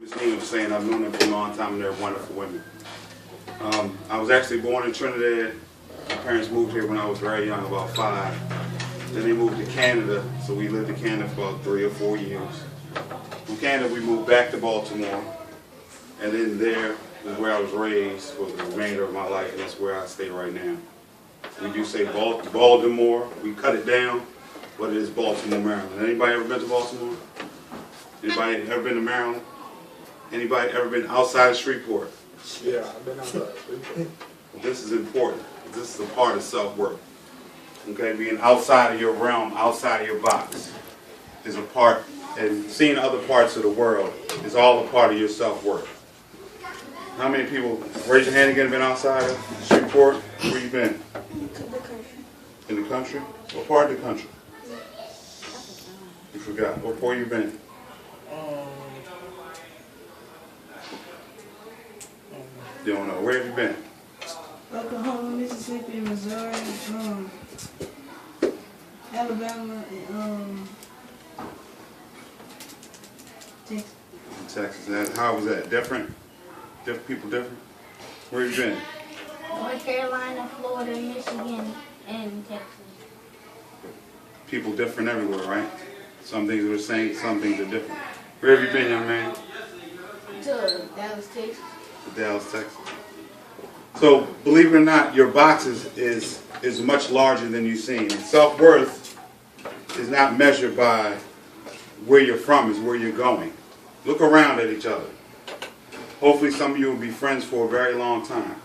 As Nina was saying, I've known them for a long time, and they're wonderful women. I was actually born in Trinidad. My parents moved here when I was very young, about 5. Then they moved to Canada, so we lived in Canada for about 3 or 4 years. From Canada, we moved back to Baltimore, and then there is where I was raised for the remainder of my life, and that's where I stay right now. We do say Baltimore. We cut it down, but it is Baltimore, Maryland. Anybody ever been to Baltimore? Anybody ever been to Maryland? Anybody ever been outside of Shreveport? Yeah, I've been outside of Shreveport. This is important. This is a part of self-worth. Okay, being outside of your realm, outside of your box, is a part, and seeing other parts of the world is all a part of your self-worth. How many people, raise your hand again, been outside of Shreveport? Where you been? To the country. In the country? What part of the country? You forgot. What part you been? You don't know. Where have you been? Oklahoma, Mississippi, Missouri, Alabama, and Texas. Texas. And how was that? Different? Different people different? Where you been? North Carolina, Florida, Michigan, and Texas. People different everywhere, right? Some things are the same, some things are different. Where have you been, young man? To Dallas, Texas. To Dallas, Texas. So, believe it or not, your box is much larger than you seem. Self-worth is not measured by where you're from, it's where you're going. Look around at each other. Hopefully some of you will be friends for a very long time.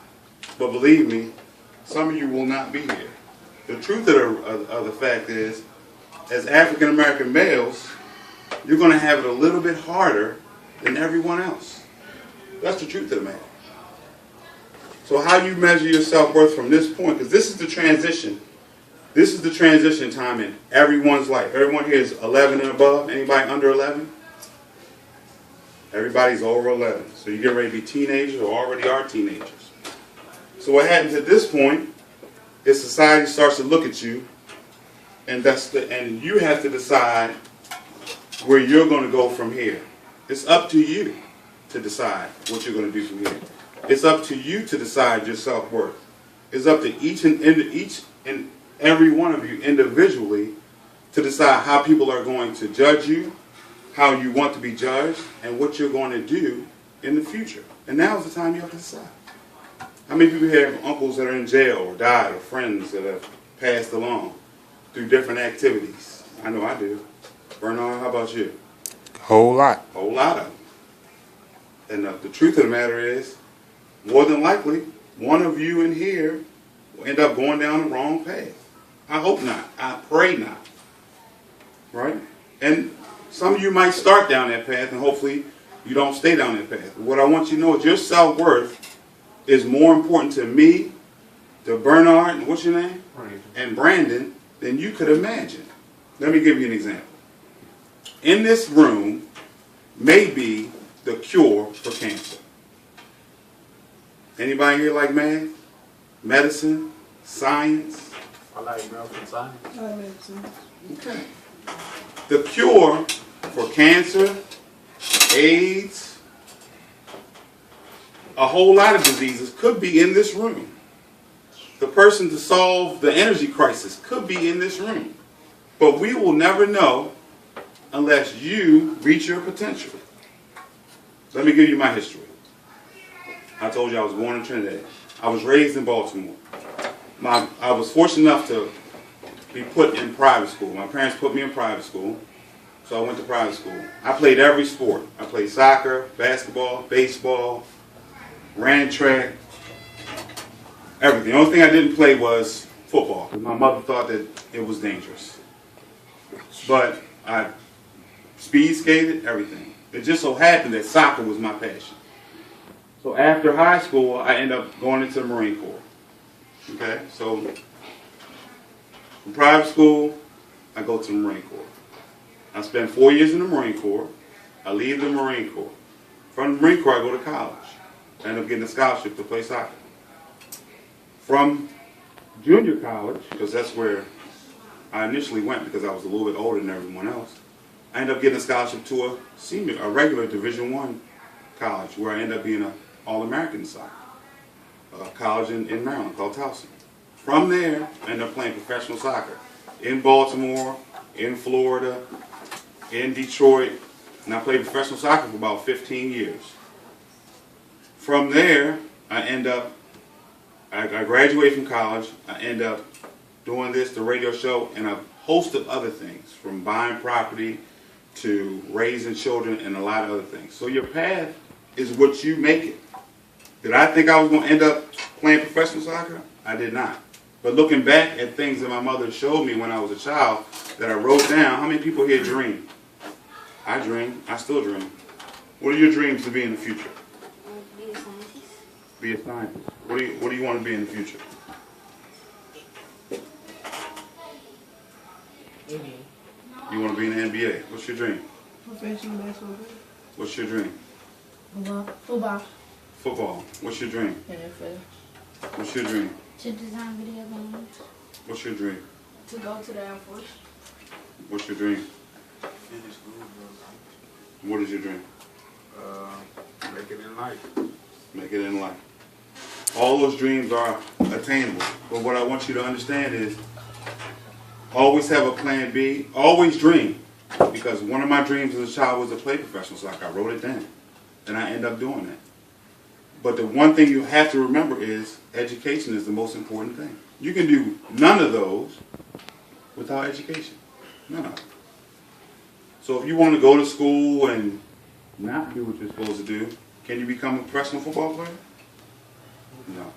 But believe me, some of you will not be here. The truth of the fact is, as African American males, you're going to have it a little bit harder than everyone else. That's the truth of the matter. So how you measure your self-worth from this point, because this is the transition. This is the transition time in everyone's life. Everyone here is 11 and above. Anybody under 11? Everybody's over 11. So you get ready to be teenagers or already are teenagers. So what happens at this point is society starts to look at you, and you have to decide where you're going to go from here. It's up to you to decide what you're going to do from here. It's up to you to decide your self-worth. It's up to each and every one of you individually to decide how people are going to judge you, how you want to be judged, and what you're going to do in the future. And now is the time you have to decide. How many people here have uncles that are in jail or died, or friends that have passed along through different activities? I know I do. Bernard, how about you? Whole lot. Whole lot of them. And the truth of the matter is, more than likely, one of you in here will end up going down the wrong path. I hope not. I pray not. Right? And some of you might start down that path, and hopefully you don't stay down that path. What I want you to know is your self-worth is more important to me, to Bernard, and what's your name? Brandon. And Brandon, than you could imagine. Let me give you an example. In this room may be the cure for cancer. Anybody here like math, medicine, science? I like math and science. Okay. The cure for cancer, AIDS, a whole lot of diseases could be in this room. The person to solve the energy crisis could be in this room. But we will never know unless you reach your potential. Let me give you my history. I told you I was born in Trinidad. I was raised in Baltimore. I was fortunate enough to be put in private school. My parents put me in private school, so I went to private school. I played every sport. I played soccer, basketball, baseball, ran track, everything. The only thing I didn't play was football. My mother thought that it was dangerous. But I speed skated, everything. It just so happened that soccer was my passion. So after high school, I ended up going into the Marine Corps. Okay, so from private school, I go to the Marine Corps. I spend 4 years in the Marine Corps. I leave the Marine Corps. From the Marine Corps, I go to college. I end up getting a scholarship to play soccer. From junior college, because that's where I initially went because I was a little bit older than everyone else, I ended up getting a scholarship to a regular Division I college, where I ended up being an All-American soccer. College in Maryland called Towson. From there, I ended up playing professional soccer in Baltimore, in Florida, in Detroit, and I played professional soccer for about 15 years. From there, I graduated from college. I end up doing the radio show, and a host of other things, from buying property to raising children and a lot of other things. So your path is what you make it. Did I think I was going to end up playing professional soccer? I did not. But looking back at things that my mother showed me when I was a child that I wrote down, how many people here dream? I dream. I still dream. What are your dreams to be in the future? Be a scientist. Be a scientist. What do you want to be in the future? NBA. You want to be in the NBA. What's your dream? Professional basketball. What's your dream? Football. Football. What's your dream? NFL. What's your dream? To design video games. What's your dream? To go to the Air Force. What's your dream? Finish school, bro. What is your dream? Make it in life. Make it in life. All those dreams are attainable. But what I want you to understand is always have a plan B. Always dream. Because one of my dreams as a child was to play professional soccer. I wrote it down. And I end up doing that. But the one thing you have to remember is education is the most important thing. You can do none of those without education. None of them. So if you want to go to school and not do what you're supposed to do, can you become a professional football player? No.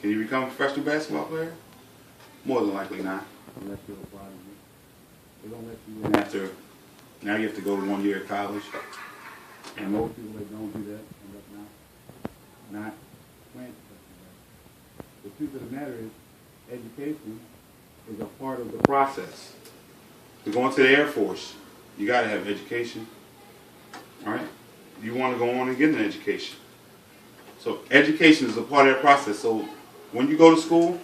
Can you become a professional basketball player? More than likely not. Unless you're a prodigy. They don't let you in after. Now you have to go to 1 year of college. And most people that don't do that end up not playing professional basketball. The truth of the matter is, education is a part of the process. To go into the Air Force, you got to have education. All right? You want to go on and get an education. So education is a part of that process. So when you go to school,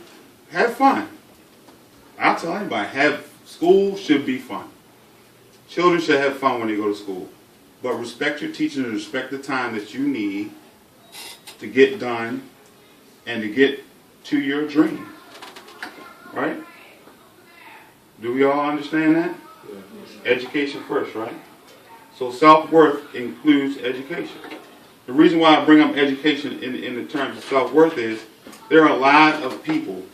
have fun. I'll tell anybody, school should be fun. Children should have fun when they go to school. But respect your teachers and respect the time that you need to get done and to get to your dream. Right? Do we all understand that? Yeah. Education first, right? So self-worth includes education. The reason why I bring up education in the terms of self-worth is there are a lot of people,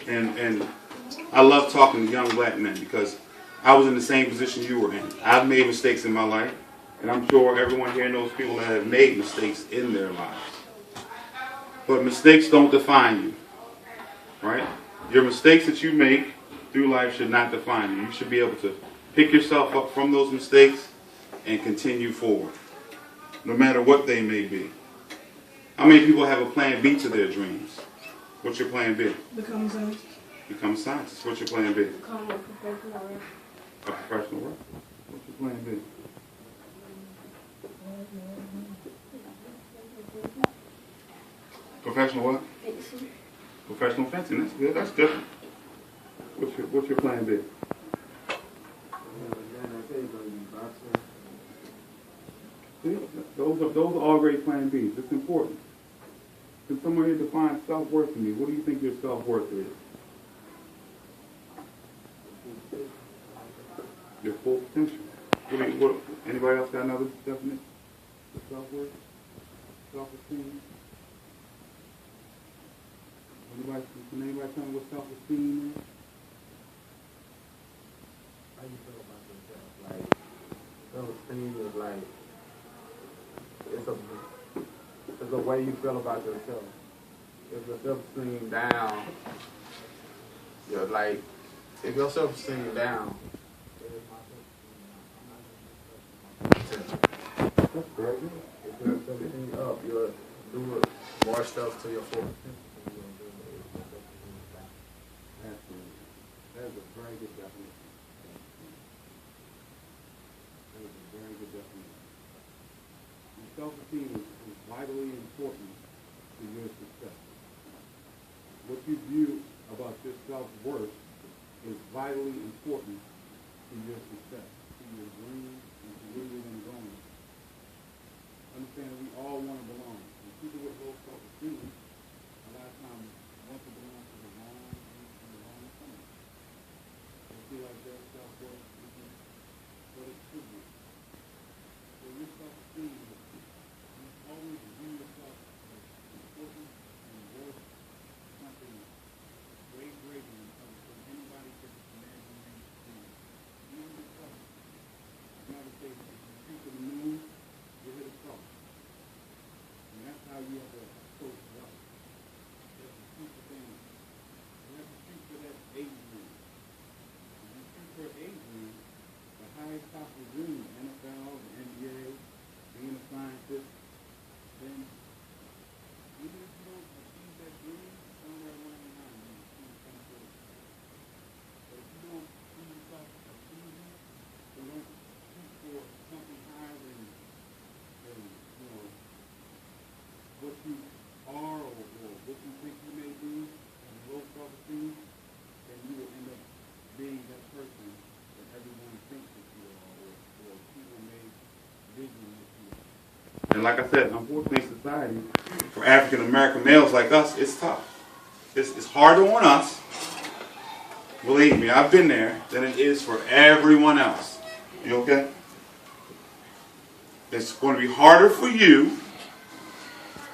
and I love talking to young black men because I was in the same position you were in. I've made mistakes in my life, and I'm sure everyone here knows people that have made mistakes in their lives. But mistakes don't define you, right? Your mistakes that you make through life should not define you. You should be able to pick yourself up from those mistakes and continue forward, no matter what they may be. How many people have a plan B to their dreams? What's your plan B? Become a scientist. Become a scientist. What's your plan B? Become a professional rapper. A professional rapper. What's your plan B? Professional what? Fencing. Professional fencing. That's good. That's different. What's your plan B? See, those are all great plan Bs. It's important. Can someone here define self-worth to me? What do you think your self-worth is? Your full potential. Anybody else got another definition of self-worth? Self-esteem? Can anybody tell me what self-esteem is? How you feel about yourself? Like, self-esteem is like, it's a way you feel about yourself. If your self-esteem down, you're like, if your self-esteem down, That's great. if your self-esteem up, you'll do more stuff to your full potential. Absolutely. That is a very good definition. That is a very good definition. And self-esteem is vitally important to your success. What you view about your self-worth is vitally important to your success, to your dreams, and to where you're going to go. understand that we all want to belong. And people with low self-esteem, a lot of times want to belong to the wrong group and the wrong thing. They feel like their self-worth isn't what it should be. So your self-esteem, you always view yourself as important and worth something way greater than others. So anybody could imagine you being. You know yourself. Never say if you shoot for the moon, you hit a star. And that's how you have to approach life. You have to shoot for things. You have to shoot for that A dream. If you shoot for an A dream, the highest possible dream, the NFL, the NBA, being a scientist, then even if you don't achieve that dream, somewhere along the line, you achieve some sort of success. But if you don't see yourself achieving it, then don't shoot for something higher than you know, what you are or what you think you may be, and low self-esteem, then you will end up being that person that everyone thinks that you are, or people may vision that you are. And like I said, unfortunately, in society, for African American males like us, it's tough. It's harder on us, believe me, I've been there, than it is for everyone else. You okay? It's going to be harder for you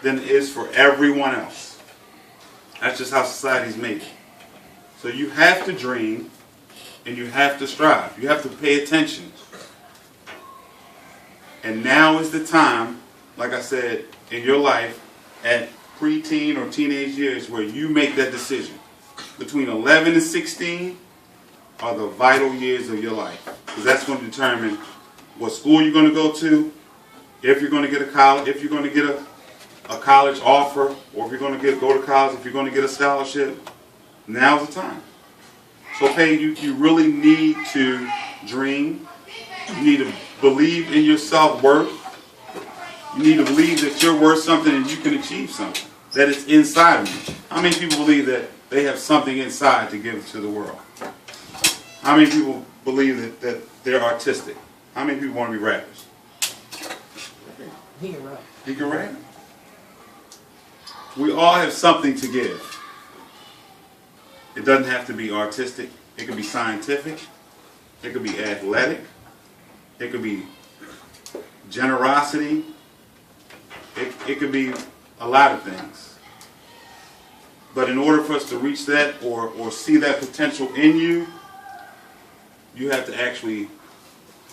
than it is for everyone else. That's just how society's made it. So you have to dream and you have to strive. You have to pay attention. And now is the time, like I said, in your life at preteen or teenage years where you make that decision. Between 11 and 16 are the vital years of your life. Because that's going to determine what school you're going to go to, if you're going to get a college, if you're going to get a college offer, or if you're going to go to college, if you're going to get a scholarship. Now's the time. So, you really need to dream. You need to believe in your self-worth. You need to believe that you're worth something and you can achieve something. That it's inside of you. How many people believe that they have something inside to give to the world? How many people believe that they're artistic? How many people want to be rappers? He can rap. You can rap. We all have something to give. It doesn't have to be artistic. It could be scientific. It could be athletic. It could be generosity. It could be a lot of things. But in order for us to reach that or see that potential in you, you have to actually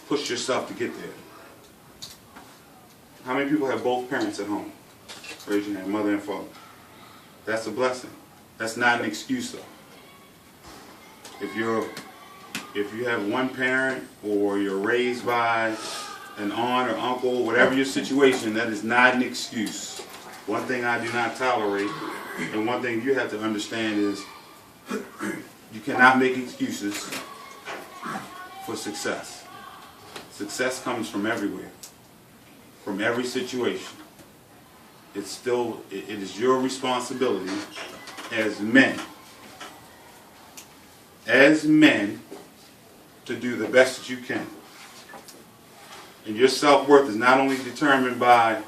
push yourself to get there. How many people have both parents at home? Raise your hand, mother and father. That's a blessing. That's not an excuse though. If you have one parent or you're raised by an aunt or uncle, whatever your situation, that is not an excuse. One thing I do not tolerate, and one thing you have to understand is you cannot make excuses for success. Success comes from everywhere, from every situation. It is your responsibility as men, to do the best that you can. And your self-worth is not only determined by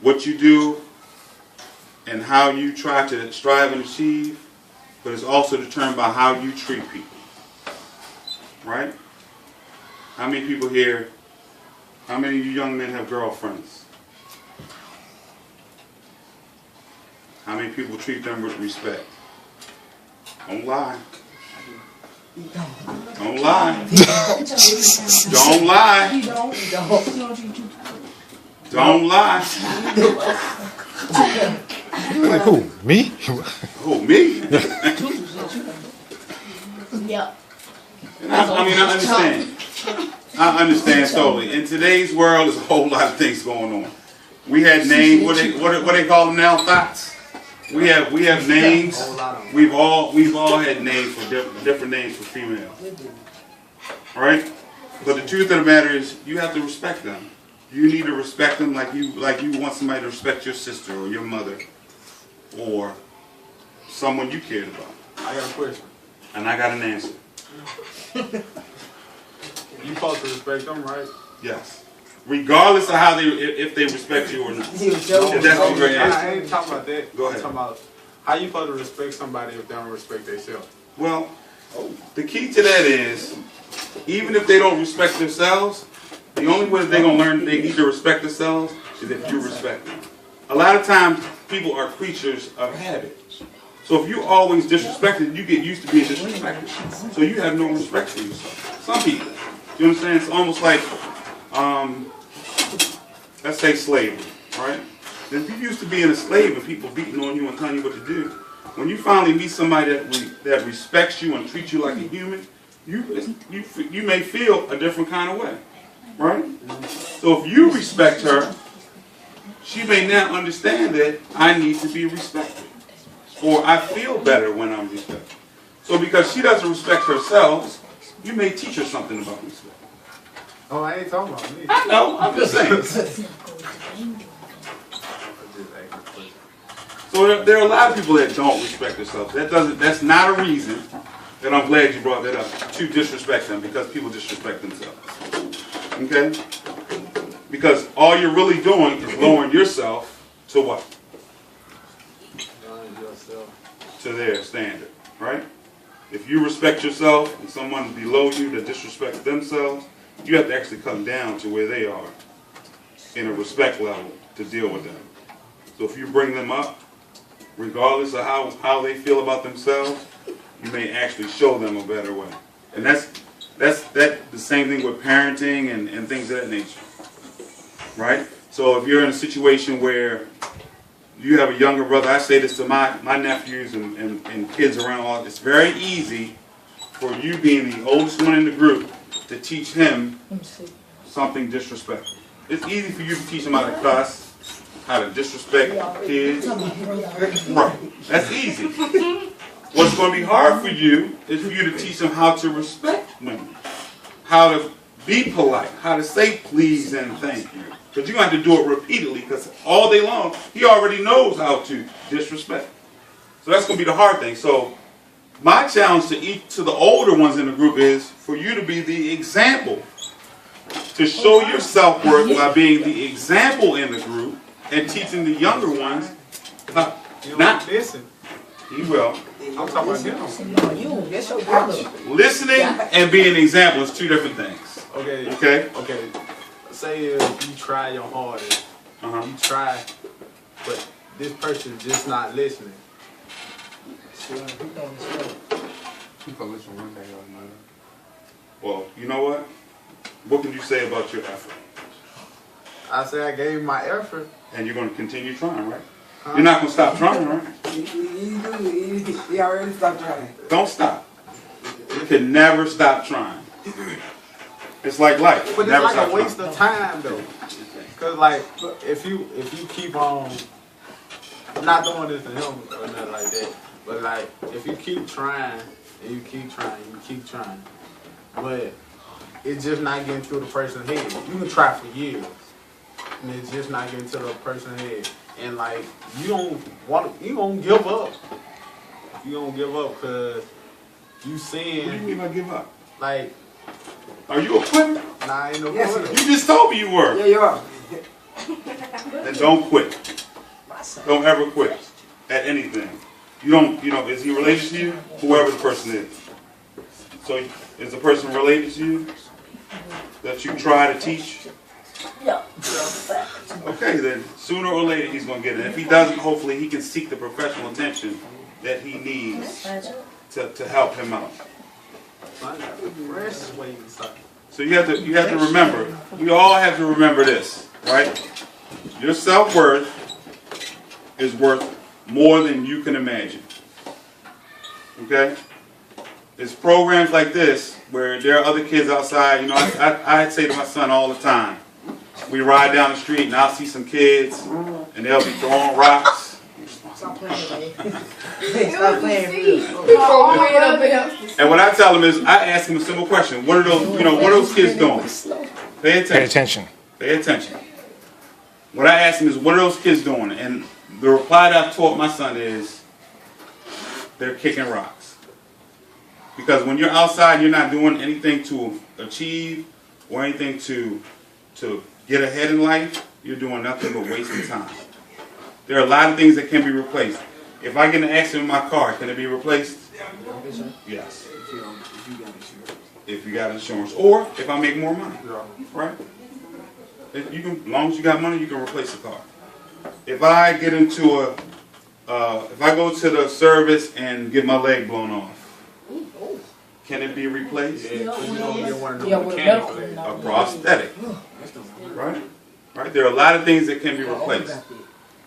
what you do and how you try to strive and achieve, but it's also determined by how you treat people. Right? How many people here, how many of you young men have girlfriends? How many people treat them with respect? Don't lie. Don't lie. Don't lie. Don't lie. Like who? Me? Who, me? Yep. I understand. I understand totally. In today's world, there's a whole lot of things going on. We had names. What they call them now? Thoughts. We have names. We've all had names for different names for females. All right. But the truth of the matter is, you have to respect them. You need to respect them like you want somebody to respect your sister or your mother or someone you cared about. I got a question. And I got an answer. You supposed to respect them, right? Yes. regardless of how if they respect you or not. He was joking. If that's what you're I asking. ain't talking about that. Go I'm ahead. talking about how you supposed to respect somebody if they don't respect themselves. Well, the key to that is, even if they don't respect themselves, the only way that they're going to learn they need to respect themselves is if you respect them. A lot of times, people are creatures of habit. So if you always disrespected, you get used to being disrespected. So you have no respect for yourself. Some people. You understand? It's almost like, let's say slavery, right? If you used to being a slave and people beating on you and telling you what to do, when you finally meet somebody that respects you and treats you like a human, you may feel a different kind of way, right? So if you respect her, she may now understand that I need to be respected, or I feel better when I'm respected. So because she doesn't respect herself, you may teach her something about respect. Oh, I ain't talking about me. I know, I'm just saying. So there are a lot of people that don't respect themselves. That's not a reason, and I'm glad you brought that up, to disrespect them, because people disrespect themselves. Okay? Because all you're really doing is lowering yourself to what? To their standard, right? If you respect yourself and someone below you that disrespects themselves, you have to actually come down to where they are in a respect level to deal with them. So if you bring them up, regardless of how they feel about themselves, you may actually show them a better way. And that's the same thing with parenting and things of that nature, right? So if you're in a situation where you have a younger brother, I say this to my nephews and kids around, it's very easy for you being the oldest one in the group to teach him something disrespectful. It's easy for you to teach him how to cuss, how to disrespect kids. Right. That's easy. What's going to be hard for you is for you to teach him how to respect women, how to be polite, how to say please and thank you. But you're going to have to do it repeatedly, because all day long, he already knows how to disrespect. So that's going to be the hard thing. So my challenge to the older ones in the group is for you to be the example, to show your self-worth by being the example in the group and teaching the younger ones. Not listen. He will. I'm talking about him. No, you. That's your brother. Listening and being an example is two different things. Okay. Okay? Say if you try your hardest, you try, but this person's just not listening. People listen one day or another. Well, you know what? What can you say about your effort? I say I gave my effort. And you're going to continue trying, right? You're not going to stop trying, right? He already stopped trying. Don't stop. You can never stop trying. It's like life. But Never it's like stop a waste trying. of time though. Cause like if you keep on, I'm not doing this to him or nothing like that. But like if you keep trying and you keep trying, but it's just not getting through the person's head. You can try for years, and it's just not getting to the person's head. And like you gonna give up. You gonna give up because you seeing. What do you mean by give up? Like, are you a quitter? nah, I ain't no Yes, quitter. You just told me you were. Yeah, you are. Then don't quit. Don't ever quit at anything. Is he related to you? Whoever the person is. So is the person related to you that you try to teach? Okay, then sooner or later he's going to get it. If he doesn't, hopefully he can seek the professional attention that he needs to help him out. So you have to remember, we all have to remember this, right? Your self-worth is worth more than you can imagine. Okay? It's programs like this where there are other kids outside. I say to my son all the time, we ride down the street and I'll see some kids and they'll be throwing rocks. Stop playing, man. Stop playing. And what I tell them is, I ask them a simple question: what are those kids doing? Pay attention. Pay attention. Pay attention. What I ask them is, what are those kids doing? And the reply that I've taught my son is, they're kicking rocks. Because when you're outside, you're not doing anything to achieve or anything to get ahead in life, you're doing nothing but wasting time. There are a lot of things that can be replaced. If I get in an accident with my car, can it be replaced? Yes. If you got insurance. Or if I make more money. Right? If you can, as long as you got money, you can replace the car. If I get into if I go to the service and get my leg blown off, can it be replaced? Yeah, A prosthetic. Right? Right? There are a lot of things that can be replaced.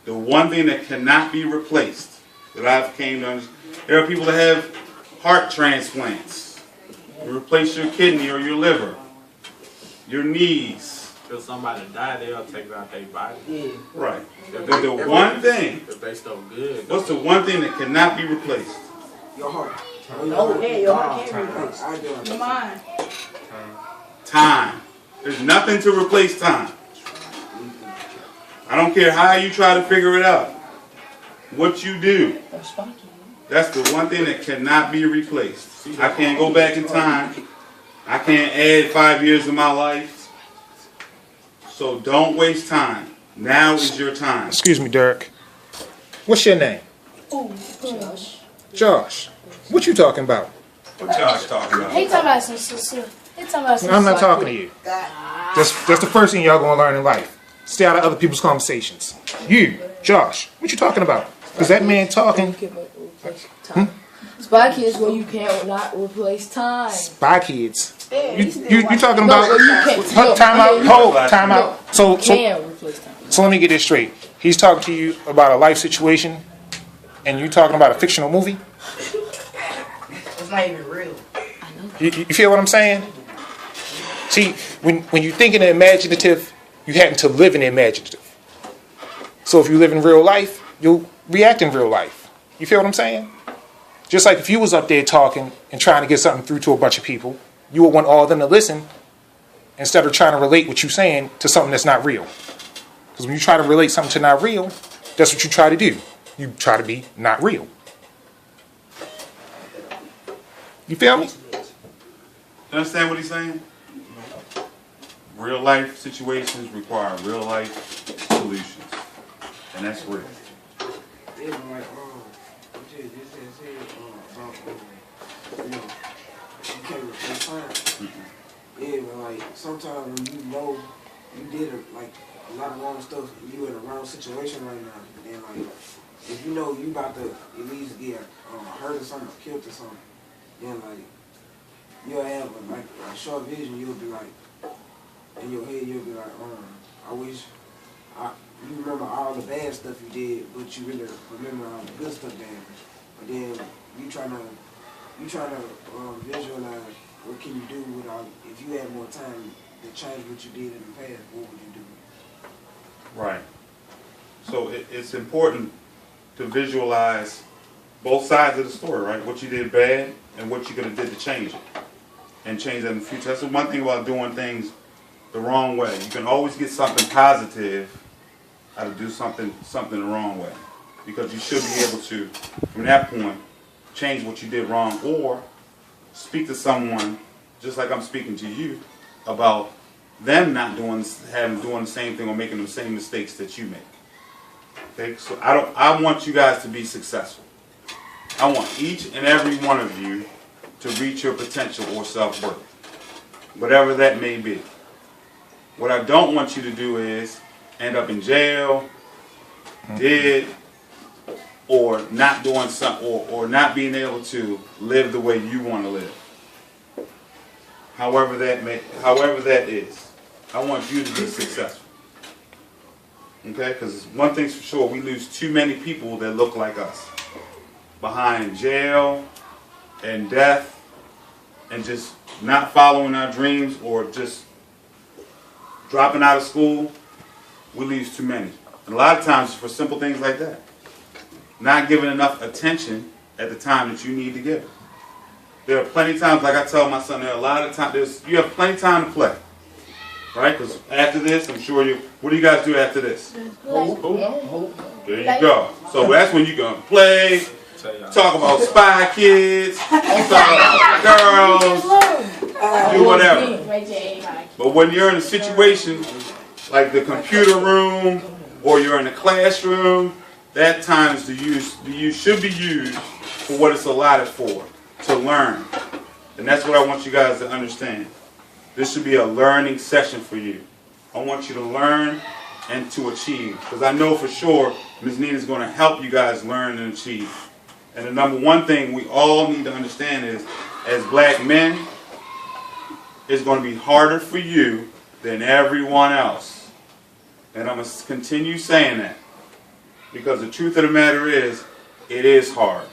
The one thing that cannot be replaced, that I've came to understand, there are people that have heart transplants. You replace your kidney or your liver, your knees. If somebody die, they'll take out their body. Yeah. Right. The one thing, If they still good. what's the one thing that cannot be replaced? Your heart. Oh, yeah, your heart can't replace. I do. Your mind. Time. There's nothing to replace time. I don't care how you try to figure it out. What you do, that's the one thing that cannot be replaced. I can't go back in time. I can't add 5 years to my life. So don't waste time. Now is your time. Excuse me, Derrick. What's your name? Josh. What you talking about? What Josh talking about? He talking about some sister. He talking about some. I'm not talking to you. That's the first thing y'all gonna learn in life. Stay out of other people's conversations. You, Josh, what you talking about? Because that man talking. Spy Kids where you can't not replace time. Spy Kids. You talking about? No, you can't. Time out. Hold. Time out. So Can replace time. So let me get this straight. He's talking to you about a life situation, and you talking about a fictional movie. It's not even real. You feel what I'm saying? See, when you think in the imaginative, you happen to live in the imaginative. So if you live in real life, you'll react in real life. You feel what I'm saying? Just like if you was up there talking and trying to get something through to a bunch of people, you would want all of them to listen instead of trying to relate what you're saying to something that's not real. Because when you try to relate something to not real, that's what you try to do. You try to be not real. You feel me? You understand what he's saying? Real life situations require real life solutions. And that's real. Yeah, but like, what you just said about, you know, you can't replace time. Yeah, but like, sometimes when you know you did a lot of wrong stuff, you in a wrong situation right now, and like, if you know you about to at least get hurt or something, or killed or something, then like, you'll have a short vision. You'll be like, in your head, you'll be like, I wish you remember all the bad stuff you did, but you really remember all the good stuff that happened. But then you trying to visualize what can you do with all. If you had more time to change what you did in the past, what would you do? Right. So it's important to visualize both sides of the story, right? What you did bad and what you could have did to change it. And change that in the future. That's the one thing about doing things the wrong way. You can always get something positive out of do something the wrong way. Because you should be able to, from that point, change what you did wrong or speak to someone, just like I'm speaking to you, about them not doing the same thing or making the same mistakes that you make. Okay? So I want you guys to be successful. I want each and every one of you to reach your potential or self-worth, whatever that may be. What I don't want you to do is end up in jail, dead, or not doing something, or not being able to live the way you want to live. However that is, I want you to be successful. Okay, because one thing's for sure, we lose too many people that look like us behind jail and death and just not following our dreams or just dropping out of school. We lose too many. And a lot of times it's for simple things like that. Not giving enough attention at the time that you need to give it. There are plenty of times, like I tell my son, there are a lot of times, you have plenty of time to play. Right? Because after this, I'm sure what do you guys do after this? There you go. So that's when you're going to play, talk about Spy Kids, talk about girls, do whatever. But when you're in a situation like the computer room or you're in the classroom, that time is should be used for what it's allotted for, to learn. And that's what I want you guys to understand. This should be a learning session for you. I want you to learn and to achieve. Because I know for sure Ms. Nina is going to help you guys learn and achieve. And the number one thing we all need to understand is, as black men, it's going to be harder for you than everyone else. And I'm going to continue saying that. Because the truth of the matter is, it is hard.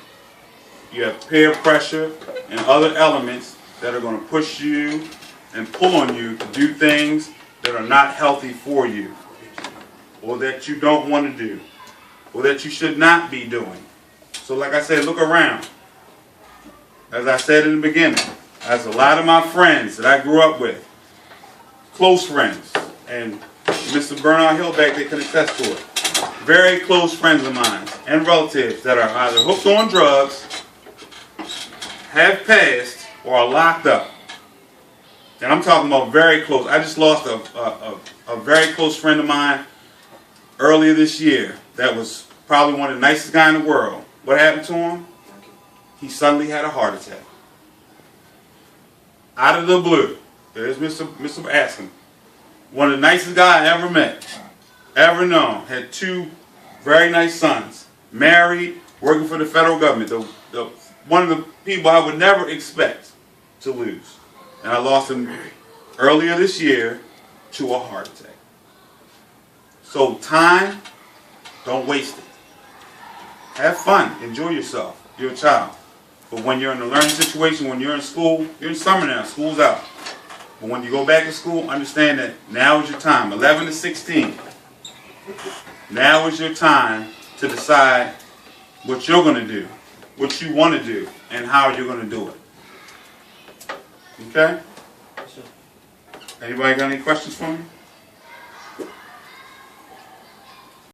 You have peer pressure and other elements that are going to push you and pull on you to do things that are not healthy for you, or that you don't want to do, or that you should not be doing. So like I said, look around. As I said in the beginning, as a lot of my friends that I grew up with, close friends, and Mr. Bernard Hill back there can attest to it, very close friends of mine and relatives that are either hooked on drugs, have passed, or are locked up. And I'm talking about very close. I just lost a very close friend of mine earlier this year that was probably one of the nicest guys in the world. What happened to him? He suddenly had a heart attack. Out of the blue. There's Mr. Askin. One of the nicest guys I ever met, ever known. Had 2 very nice sons. Married, working for the federal government. One of the people I would never expect to lose. And I lost him earlier this year to a heart attack. So time, don't waste it. Have fun. Enjoy yourself. You're a child. But when you're in a learning situation, when you're in school, you're in summer now. School's out. But when you go back to school, understand that now is your time. 11 to 16. Now is your time to decide what you're going to do, what you want to do, and how you're going to do it. Okay? Anybody got any questions for me?